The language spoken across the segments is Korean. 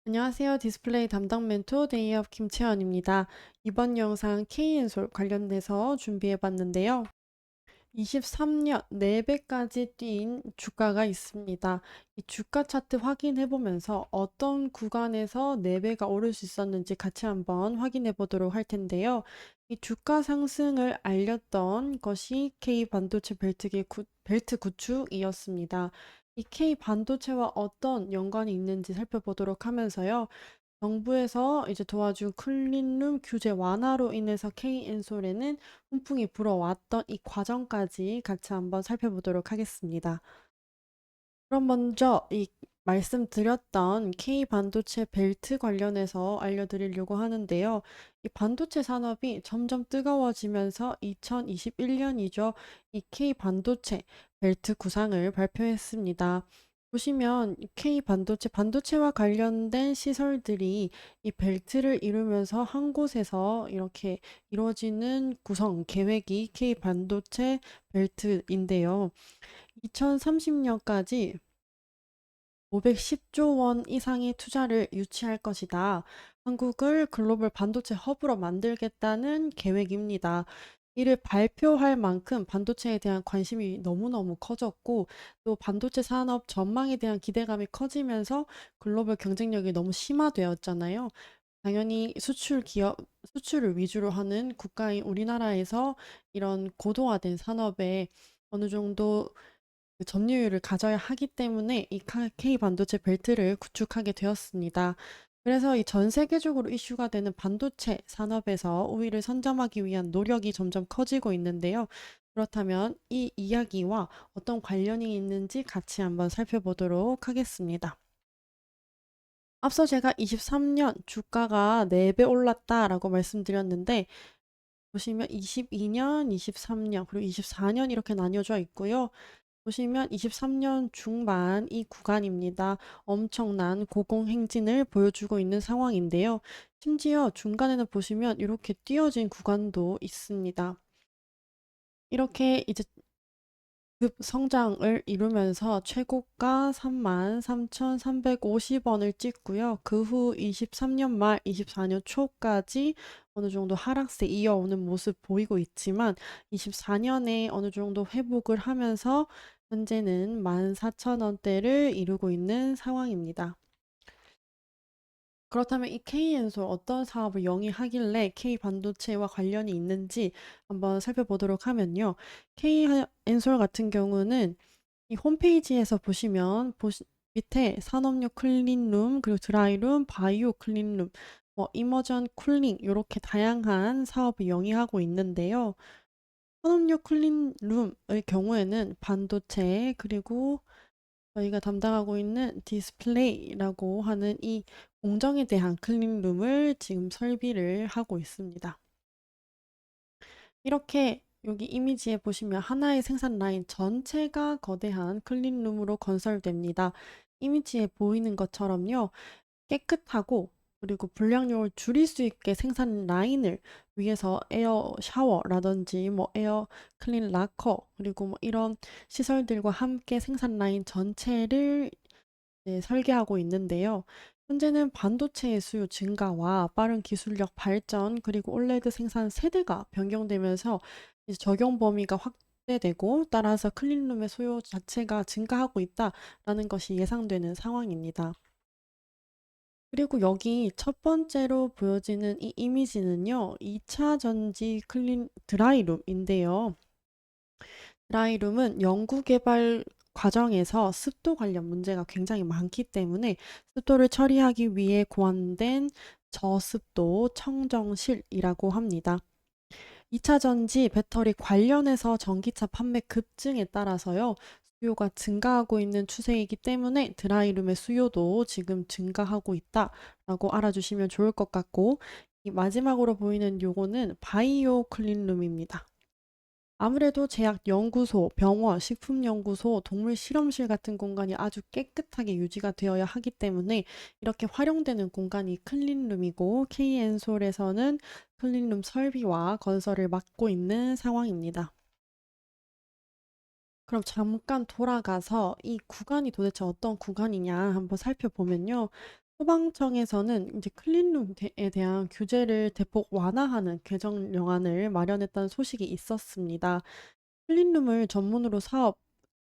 안녕하세요. 디스플레이 담당 멘토 데이업 김채연입니다. 이번 영상 K엔솔 관련돼서 준비해 봤는데요. 23년 4배까지 뛴 주가가 있습니다. 이 주가 차트 확인해 보면서 어떤 구간에서 4배가 오를 수 있었는지 같이 한번 확인해 보도록 할 텐데요. 이 주가 상승을 알렸던 것이 K 반도체 벨트 구축이었습니다. 이 K 반도체와 어떤 연관이 있는지 살펴보도록 하면서요. 정부에서 이제 도와준 클린룸 규제 완화로 인해서 K엔솔에는 훈풍이 불어왔던 이 과정까지 같이 한번 살펴보도록 하겠습니다. 그럼 먼저 이 말씀드렸던 K 반도체 벨트 관련해서 알려드리려고 하는데요. 이 반도체 산업이 점점 뜨거워지면서 2021년이죠. 이 K 반도체 벨트 구상을 발표했습니다. 보시면 이 K 반도체와 관련된 시설들이 이 벨트를 이루면서 한 곳에서 이렇게 이루어지는 구성 계획이 K 반도체 벨트인데요. 2030년까지 510조 원 이상의 투자를 유치할 것이다. 한국을 글로벌 반도체 허브로 만들겠다는 계획입니다. 이를 발표할 만큼 반도체에 대한 관심이 너무너무 커졌고, 또 반도체 산업 전망에 대한 기대감이 커지면서 글로벌 경쟁력이 너무 심화되었잖아요. 당연히 수출을 위주로 하는 국가인 우리나라에서 이런 고도화된 산업에 어느 정도 그 점유율을 가져야 하기 때문에 이 K 반도체 벨트를 구축하게 되었습니다. 그래서 이 전 세계적으로 이슈가 되는 반도체 산업에서 우위를 선점하기 위한 노력이 점점 커지고 있는데요. 그렇다면 이 이야기와 어떤 관련이 있는지 같이 한번 살펴보도록 하겠습니다. 앞서 제가 23년 주가가 4배 올랐다라고 말씀드렸는데, 보시면 22년, 23년, 그리고 24년 이렇게 나뉘어져 있고요. 보시면 23년 중반 이 구간입니다. 엄청난 고공행진을 보여주고 있는 상황인데요. 심지어 중간에는 보시면 이렇게 띄어진 구간도 있습니다. 이렇게 이제 급성장을 이루면서 최고가 33,350원을 찍고요. 그 후 23년 말 24년 초까지 어느 정도 하락세 이어오는 모습 보이고 있지만 24년에 어느 정도 회복을 하면서 현재는 14,000원대를 이루고 있는 상황입니다. 그렇다면 이 K엔솔 어떤 사업을 영위하길래 K 반도체와 관련이 있는지 한번 살펴보도록 하면요. K엔솔 같은 경우는 이 홈페이지에서 보시면 밑에 산업용 클린룸, 그리고 드라이룸, 바이오 클린룸, 뭐 이머전 쿨링 이렇게 다양한 사업을 영위하고 있는데요. 산업용 클린룸의 경우에는 반도체 그리고 저희가 담당하고 있는 디스플레이라고 하는 이 공정에 대한 클린룸을 지금 설비를 하고 있습니다. 이렇게 여기 이미지에 보시면 하나의 생산 라인 전체가 거대한 클린룸으로 건설됩니다. 이미지에 보이는 것처럼요. 깨끗하고 그리고 불량률을 줄일 수 있게 생산 라인을 위해서 에어 샤워라든지 뭐 에어 클린 락커 그리고 뭐 이런 시설들과 함께 생산 라인 전체를 설계하고 있는데요. 현재는 반도체의 수요 증가와 빠른 기술력 발전 그리고 올레드 생산 세대가 변경되면서 이제 적용 범위가 확대되고 따라서 클린룸의 수요 자체가 증가하고 있다라는 것이 예상되는 상황입니다. 그리고 여기 첫 번째로 보여지는 이 이미지는요. 2차 전지 클린 드라이룸인데요. 드라이룸은 연구 개발 과정에서 습도 관련 문제가 굉장히 많기 때문에 습도를 처리하기 위해 고안된 저습도 청정실이라고 합니다. 2차 전지 배터리 관련해서 전기차 판매 급증에 따라서요. 수요가 증가하고 있는 추세이기 때문에 드라이룸의 수요도 지금 증가하고 있다라고 알아주시면 좋을 것 같고, 이 마지막으로 보이는 요거는 바이오 클린룸입니다. 아무래도 제약 연구소, 병원, 식품연구소, 동물 실험실 같은 공간이 아주 깨끗하게 유지가 되어야 하기 때문에 이렇게 활용되는 공간이 클린룸이고 K엔솔에서는 클린룸 설비와 건설을 맡고 있는 상황입니다. 그럼 잠깐 돌아가서 이 구간이 도대체 어떤 구간이냐 한번 살펴보면요. 소방청에서는 이제 클린룸에 대한 규제를 대폭 완화하는 개정령안을 마련했다는 소식이 있었습니다. 클린룸을 전문으로 사업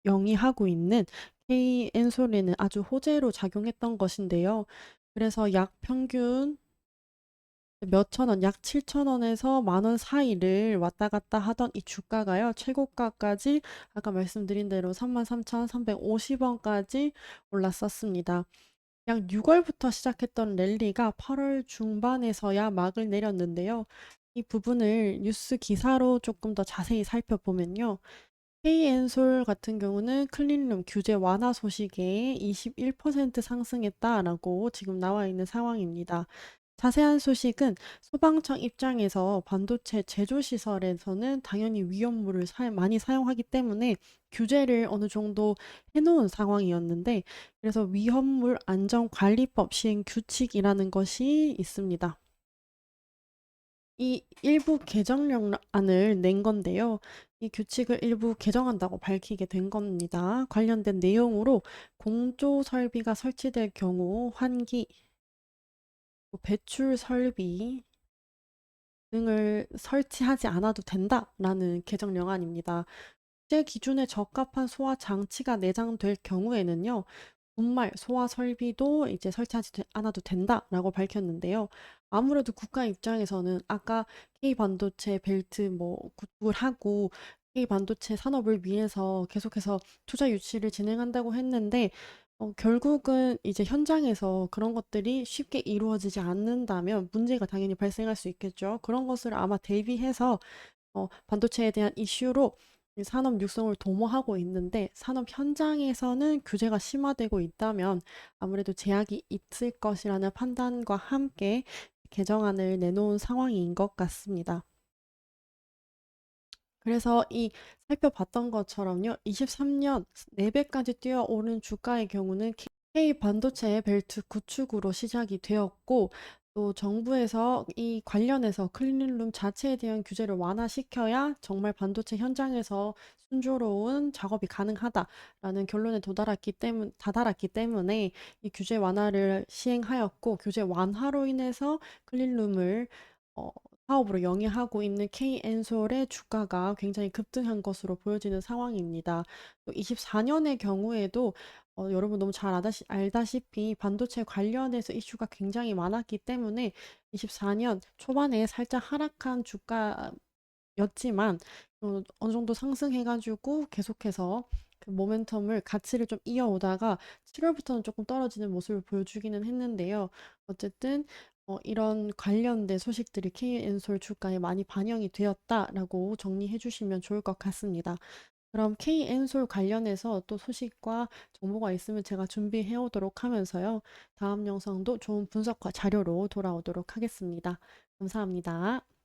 영위하고 있는 K엔솔에는 아주 호재로 작용했던 것인데요. 그래서 약 평균 몇천 원, 약 7천 원에서 만 원 사이를 왔다 갔다 하던 이 주가가요. 최고가까지 아까 말씀드린 대로 33,350원까지 올랐었습니다. 약 6월부터 시작했던 랠리가 8월 중반에서야 막을 내렸는데요. 이 부분을 뉴스 기사로 조금 더 자세히 살펴보면요. K엔솔 같은 경우는 클린룸 규제 완화 소식에 21% 상승했다라고 지금 나와 있는 상황입니다. 자세한 소식은 소방청 입장에서 반도체 제조 시설에서는 당연히 위험물을 많이 사용하기 때문에 규제를 어느 정도 해놓은 상황이었는데, 그래서 위험물 안전관리법 시행 규칙이라는 것이 있습니다. 이 일부 개정령안을 낸 건데요. 이 규칙을 일부 개정한다고 밝히게 된 겁니다. 관련된 내용으로 공조 설비가 설치될 경우 환기, 배출 설비 등을 설치하지 않아도 된다라는 개정령안입니다. 국제 기준에 적합한 소화 장치가 내장될 경우에는요, 분말, 소화 설비도 이제 설치하지 않아도 된다라고 밝혔는데요. 아무래도 국가 입장에서는 아까 K 반도체 벨트 뭐 구축을 하고 K 반도체 산업을 위해서 계속해서 투자 유치를 진행한다고 했는데, 결국은 이제 현장에서 그런 것들이 쉽게 이루어지지 않는다면 문제가 당연히 발생할 수 있겠죠. 그런 것을 아마 대비해서 반도체에 대한 이슈로 이 산업 육성을 도모하고 있는데, 산업 현장에서는 규제가 심화되고 있다면 아무래도 제약이 있을 것이라는 판단과 함께 개정안을 내놓은 상황인 것 같습니다. 그래서 이 살펴봤던 것처럼요. 23년 4배까지 뛰어오른 주가의 경우는 K 반도체 벨트 구축으로 시작이 되었고, 또 정부에서 이 관련해서 클린룸 자체에 대한 규제를 완화시켜야 정말 반도체 현장에서 순조로운 작업이 가능하다라는 결론에 다다랐기 때문에 이 규제 완화를 시행하였고, 규제 완화로 인해서 클린룸을 어, 사업으로 영위하고 있는 K엔솔의 주가가 굉장히 급등한 것으로 보여지는 상황입니다. 또 24년의 경우에도 여러분 너무 잘 알다시피 반도체 관련해서 이슈가 굉장히 많았기 때문에 24년 초반에 살짝 하락한 주가였지만 어느 정도 상승해가지고 계속해서 그 모멘텀을 가치를 좀 이어오다가 7월부터는 조금 떨어지는 모습을 보여주기는 했는데요. 어쨌든 이런 관련된 소식들이 K엔솔 주가에 많이 반영이 되었다라고 정리해 주시면 좋을 것 같습니다. 그럼 K엔솔 관련해서 또 소식과 정보가 있으면 제가 준비해 오도록 하면서요. 다음 영상도 좋은 분석과 자료로 돌아오도록 하겠습니다. 감사합니다.